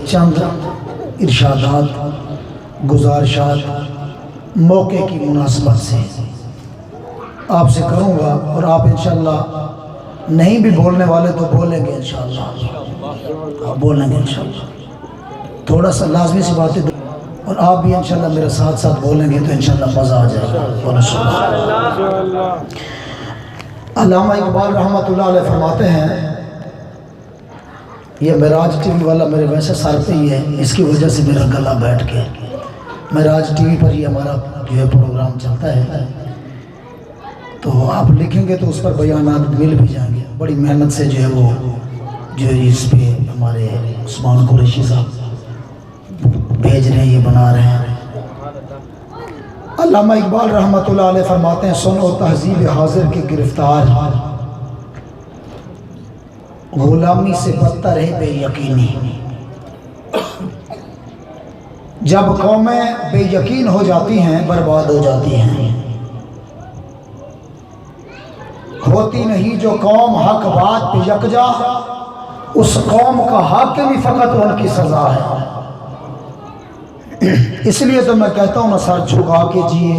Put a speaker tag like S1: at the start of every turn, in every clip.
S1: چند ارشادات گزارشات موقع کی مناسبت سے آپ سے کروں گا، اور آپ انشاءاللہ نہیں بھی بولنے والے تو بولیں گے انشاءاللہ، آپ بولیں گے انشاءاللہ، تھوڑا سا لازمی سی باتیں، اور آپ بھی انشاءاللہ میرے ساتھ ساتھ بولیں گے تو انشاءاللہ مزہ آ جائے گا۔ علامہ اقبال رحمۃ اللہ علیہ فرماتے ہیں، یہ معراج ٹی وی والا میرے ویسے سر پہ ہی ہے، اس کی وجہ سے میرا گلا بیٹھ کے، معراج ٹی وی پر یہ ہمارا جو ہے پروگرام چلتا ہے، تو آپ لکھیں گے تو اس پر بیانات مل بھی جائیں گے، بڑی محنت سے جو ہے وہ جو اس پہ ہمارے عثمان قریشی صاحب بھیج رہے ہیں، یہ بنا رہے ہیں۔ علامہ اقبال رحمۃ اللہ علیہ فرماتے ہیں، سن و تہذیب حاضر کی گرفتار، غلامی سے بدتر ہے بے یقینی۔ جب قومیں بے یقین ہو جاتی ہیں برباد ہو جاتی ہیں، ہوتی نہیں جو قوم حق بات پہ یکجا، اس قوم کا حاکم ہی فقط ان کی سزا ہے۔ اس لیے تو میں کہتا ہوں، نہ سر جھکا کے جیے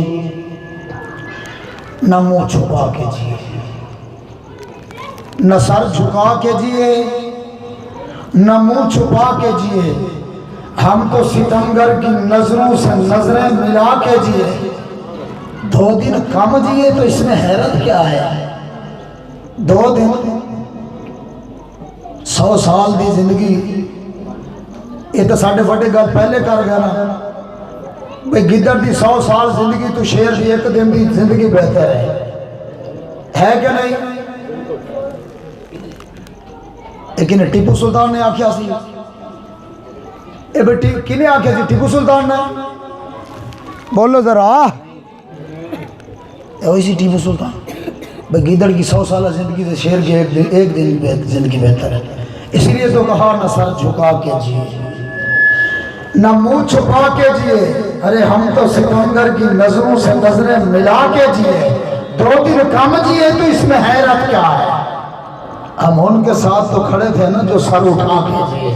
S1: نہ منہ چھپا کے جیے، نہ سر جھکا کے جیے نہ منہ چھپا کے جیے، ہم تو ستمگر کی نظروں سے نظریں ملا کے جیے، 2 دن کم جیے تو اس میں حیرت کیا ہے، 2 دن 100 سال دی زندگی، یہ تو ساڑھے وڈے گل پہلے کر گیا نا بھئی، گدڑ دی 100 سال زندگی تو شیر دی 1 دن دی زندگی بہتر ہے کہ نہیں؟ لیکن ٹیپو سلطان نے آکھیا سی، اے بیٹی کنے آکھیا سی؟ ٹیپو سلطان نے، بولو ذرا، وہی سی ٹیپو سلطان، بھئی گدڑ کی 100 سالہ زندگی سے شیر کی 1 دن زندگی بہتر ہے۔ اس لیے تو کہا، نہ سر جھکا کے جیے نہ منہ چھپا کے جیے، ارے ہم تو ستمگر کی نظروں سے نظریں ملا کے جیے، 2 دن کم جیے تو اس میں حیرت کیا ہے۔ ہم ان کے ساتھ تو کھڑے تھے نا جو سر اٹھا کے جیے۔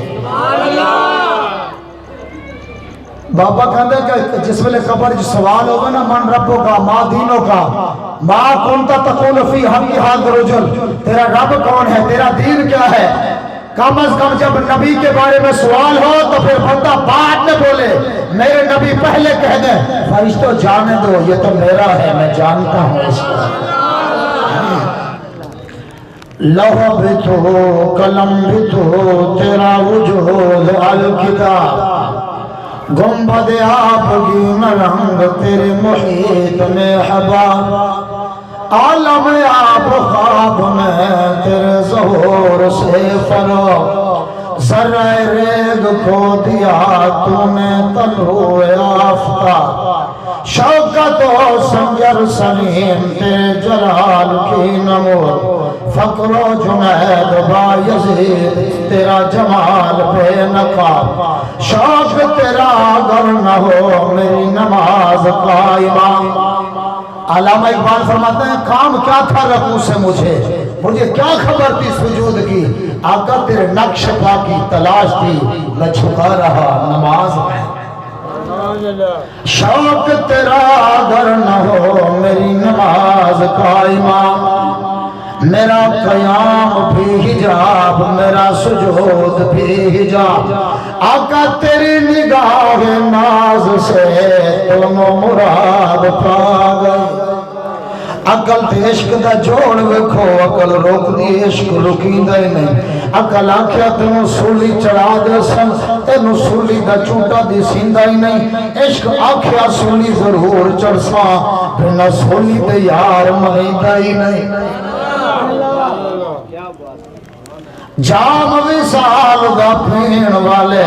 S1: بابا کہتے ہیں کہ جس ویلے قبر جو سوال ہوگا نا، من ربوں کا، ما دینوں کا، ما کنتا تقول فی حق هذا الرجل، تیرا رب کون ہے، تیرا دین کیا ہے۔ کم از کم جب نبی کے بارے میں سوال ہو تو پھر بندہ بعد میں بولے، میرے نبی پہلے کہہ دیں، فرشتوں جانے دو، یہ تو میرا ہے، میں جانتا ہوں اس کو۔ لوح بھی تو قلم بھی تو تیرا وجود الکتاب، گنبد آبگی میں رنگ تیرے محیط میں حباب، عالم آب خواب میں تیرے ظہور سے فروغ، ذرہ ریگ کو دیا تو نے طلوع آفتاب، شوکت و سنجر سلیم تیرے جلال کی نمود، فقر و جنید با یزید تیرا جمال بے نقاب، شوق تیرا اگر نہ ہو میری نماز قائمہ۔ علامہ اقبال فرماتے ہیں، کام کیا تھا رکوع سے مجھے کیا خبر تھی سجود کی، آقا تیرے نقش پا کی تلاش تھی، میں جھکا رہا نماز میں۔ شوق تیرا اگر نہ ہو میری نماز قائمہ، میرا قیام بھی حجاب، میرا سجود بھی حجاب، آقا تیری نگاہ ناز سے دونوں مراد پا گئے۔ عقل تے عشق دا جوڑ ویکھو، عقل روک دی عشق رکیندا ہی نہیں، عقل آکھیا تینوں سولی چڑھا دے سن، تینوں سولی دا چونٹا دی سیندا ہی نہیں، عشق آکھیا سولی ضرور چڑھساں، بنا سولی تے یار منیندا ہی نہیں۔ جام وصال دا پین والے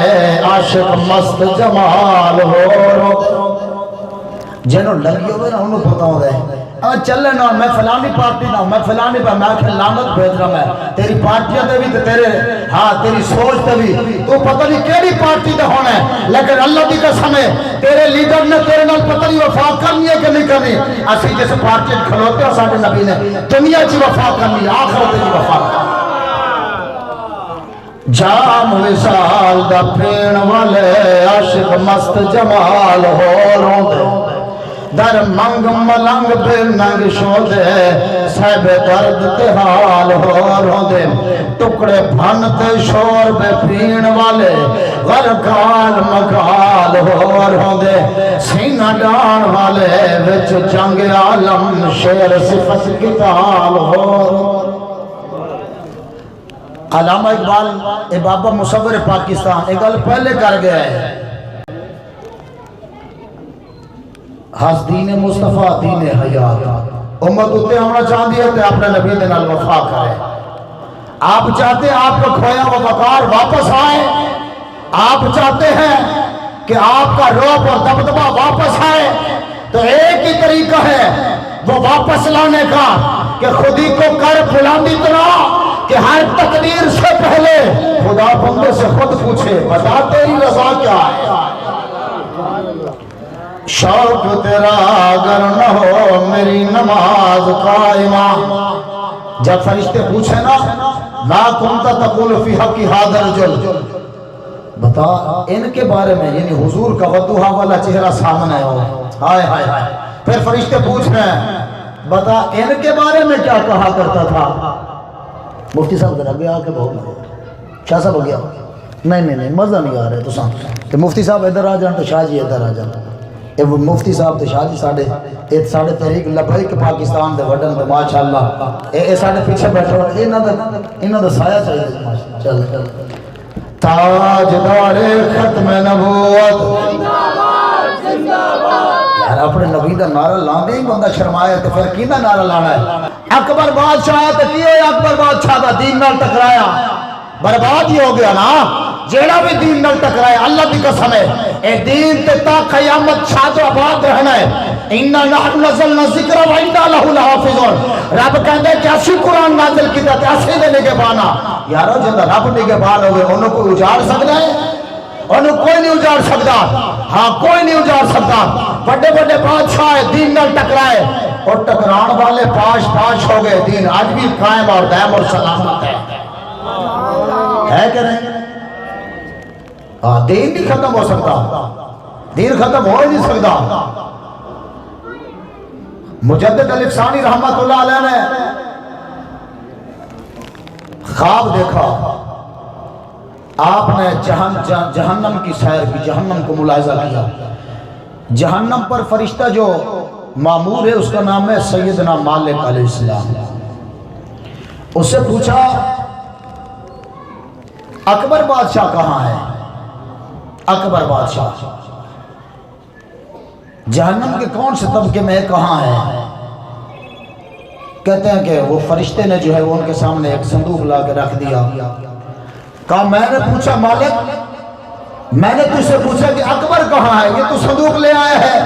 S1: عاشق مست جمال ہو، جنہوں لگی ہوئے نا انہوں پتا ہو رہے چلے نا، میں فلانی پارٹی نہ، میں فلانی پر میں آکھے لانت بھیج رہا، میں تیری پارٹیاں دے بھی تیرے، ہاں تیری سوچ دے بھی، تو پتہ نہیں کیڑی پارٹی دے ہونا ہے، لیکن اللہ دی قسم ہے تیرے لیڈر نے تیرے نال پتہ نہیں وفا کرنی ہے کہ نہیں کرنی۔ اسی جیسے پارٹی کھلوتے ہیں ساڑھے نبی نے دنیا چی وفا کرنی ہے، آخرت چی وفا کرنی ہے۔ جام وصال دا پین والے عاشق مست جمال ہو روندے در منگ ملنگ بے ننگ شودے صاحب درد تے حال ہو روندے ٹکڑے بھنتے شور بے پین والے غرقال مقال ہو روندے سینہ ڈان والے وچ جنگ عالم شیر صفت کتال ہو روندے۔ علامہ اقبال اے بابا مصور پاکستان ایک گل پہلے کر گیا ہے، ہس دین مصطفیٰ دین حیات امت اتے ہونا چاہتی ہے کہ اپنے نبی دے نال وفا کرے۔ آپ چاہتے ہیں آپ کا کھویا وہ وقار واپس آئے، آپ چاہتے ہیں کہ آپ کا روب اور دبدبہ واپس آئے، تو ایک ہی طریقہ ہے وہ واپس لانے کا کہ خودی کو کر بلندی طرح کہ ہر تقدیر سے پہلے خدا بندے سے خود پوچھے بتا تیری رضا کیا ہے۔ شوق تیرا اگر نہ ہو میری نماز قائمہ، جب فرشتے پوچھے نا لا کنت تقول فی حق ھذا الرجل، بتا ان کے بارے میں، یعنی حضور کا وضوحا والا چہرہ سامنے ہو، ہائے ہائے ہائے، پھر فرشتے پوچھ رہے ہیں بتا ان کے بارے میں کیا کہا کرتا تھا۔ مفتی صاحب ذرا گیا کہ بہت لگا شاہ صاحب ہو گیا، نہیں مزہ نہیں آ رہا ہے تو مفتی صاحب ادھر آ جان تو شاہ جی ادھر آ جان، مفتی صاحب تے شاہ جی ساڑھے تحریک لبیک پاکستان دے وڈن دے ماشاءاللہ اے ساڑھے پیچھے بیٹھے ہوئے انہاں دا سایہ چاہیے۔ چل تاجدار ختم نبوت، یار اپنے نبی دا نعرہ لاندے ہی بندہ شرمایا تو پھر کینا نعرہ لانا ہے۔ اکبر بادشاہ تو کی ہوئے اکبر بادشاہ دا دین نال ٹکرایا برباد ہی ہو گیا نا، جیڑا بھی دین نال ٹکرایا اللہ کی قسم ہے اے دین تے تا قیامت شاد و آباد رہنا ہے۔ اِنَّا نَحْنُ نَزَّلْنَا الذِّكْرَ وَإِنَّا لَهُ لَحَافِظُونَ، رب کہندے کہ اسی قرآن نازل کیتا تے اسی دے نگہبانا، یارو جندا رب نگہبان ہوئے انہوں کو اجاڑ سکتا ہے؟ انہوں کوئی نہیں اجاڑ سکتا، ہاں کوئی نہیں اجاڑ سکتا۔ بڑے بڑے بادشاہ دین نال ٹکرائے اور ٹکران والے پاش ہو گئے، دین آج بھی قائم اور دائم اور سلامت ہے کہ نہیں؟ دین نہیں ختم ہو سکتا، دین ختم ہو ہی نہیں سکتا۔ مجدد الفسانی رحمت اللہ علیہ نے خواب دیکھا، آپ نے جہنم کی سیر کی، جہنم کو ملاحظہ کیا۔ جہنم پر فرشتہ جو مامور ہے اس کا نام ہے سیدنا مالک علیہ السلام۔ اس سے پوچھا اکبر بادشاہ کہاں ہے؟ اکبر بادشاہ جہنم کے کون سے طبقے میں کہاں ہے؟ کہتے ہیں کہ وہ فرشتے نے جو ہے وہ ان کے سامنے ایک صندوق لا کے رکھ دیا، کہا میں نے پوچھا مالک، میں نے تجھ سے پوچھا کہ اکبر کہاں ہے، یہ تو صندوق لے آیا ہے۔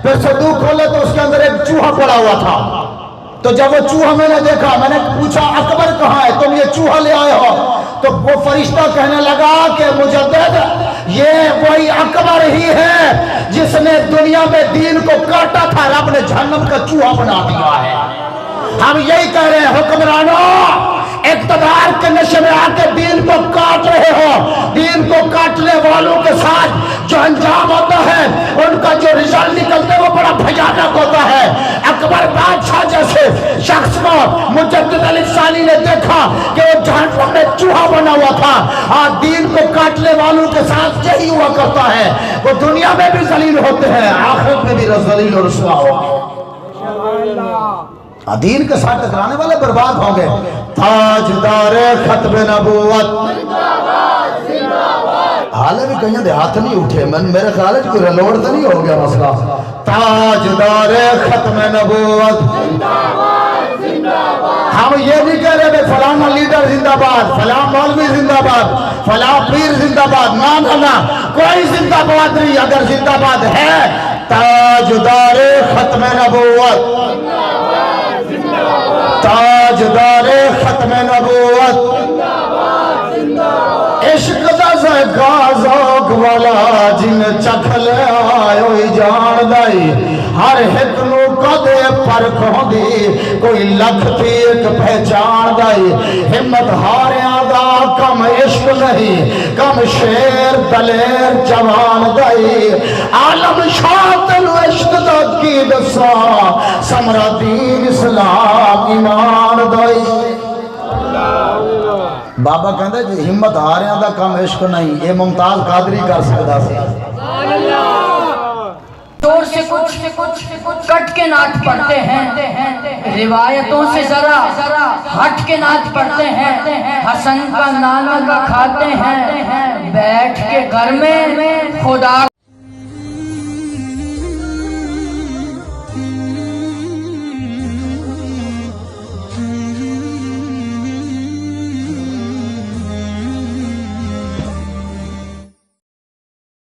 S1: پھر صندوق کھولے تو اس کے اندر ایک چوہا پڑا ہوا تھا، تو جب وہ چوہا میں نے دیکھا، میں نے پوچھا اکبر کہاں ہے، تم یہ چوہا لے آئے ہو؟ تو وہ فرشتہ کہنے لگا کہ مجدد یہ وہی اکبر ہی ہے جس نے دنیا میں دین کو کاٹا تھا، رب نے جہنم کا چوہا بنا دیا ہے۔ ہم یہی کہہ رہے ہیں حکمرانوں، اقتدار کے نشے میں آ کے دین کو کاٹ رہے ہو، دین کو کاٹنے والوں کے ساتھ جو انجام ہوتا ہے ان کا جو رزلٹ نکلتا ہے وہ بڑا بھیانک ہوتا ہے۔ اکبر بادشاہ جیسے شخص کو مجدد الفسانی نے دیکھا کہ وہ جہنم میں چوہا بنا ہوا تھا، اور دین کو کاٹنے والوں کے ساتھ یہی ہوا کرتا ہے، وہ دنیا میں بھی ذلیل ہوتے ہیں آخرت میں بھی ذلیل اور رسوا ہوتے ہیں۔ دین کے ساتھ ٹکرانے والے برباد ہوں گے۔ تاجدار ختم نبوت، حالے بھی کہیں دے ہاتھ نہیں اٹھے، میرے خیال ہے کوئی رلوڑ تو نہیں ہو گیا مسئلہ۔ تاجدار ختم نبوت، ہم یہ نہیں کہہ رہے کہ فلانا لیڈر زندہ باد، فلاں مولوی زندہ باد، فلاں پیر زندہ باد، نہ کوئی زندہ باد نہیں۔ اگر زندہ باد ہے تاجدار ختم نبوت، تاجدار ختم نبوت، عشق دا ذائقہ ذوق والا جن چکھ لے آئے ہوئی جان دائی، ہر ایک نو کدے فرق ہوندی کوئی لکھ تھی ایک پہچان دائی ہمت ہاریاں دا کم عشق نہیں کم شیر دلیر جوان دائی عالم شاہ تنو عشق دا کی دسا سمرا دین اسلام ایمان دائی بابا کہندے جی ہمت ہاریاں دا کم عشق نہیں اے ممتاز قادری کر سکتا سی
S2: دور سے کچھ کٹ کے نعت پڑھتے ہیں روایتوں سے ذرا ہٹ کے نعت پڑھتے ہیں حسن کا نانا کا کھاتے ہیں بیٹھ کے گھر میں خدا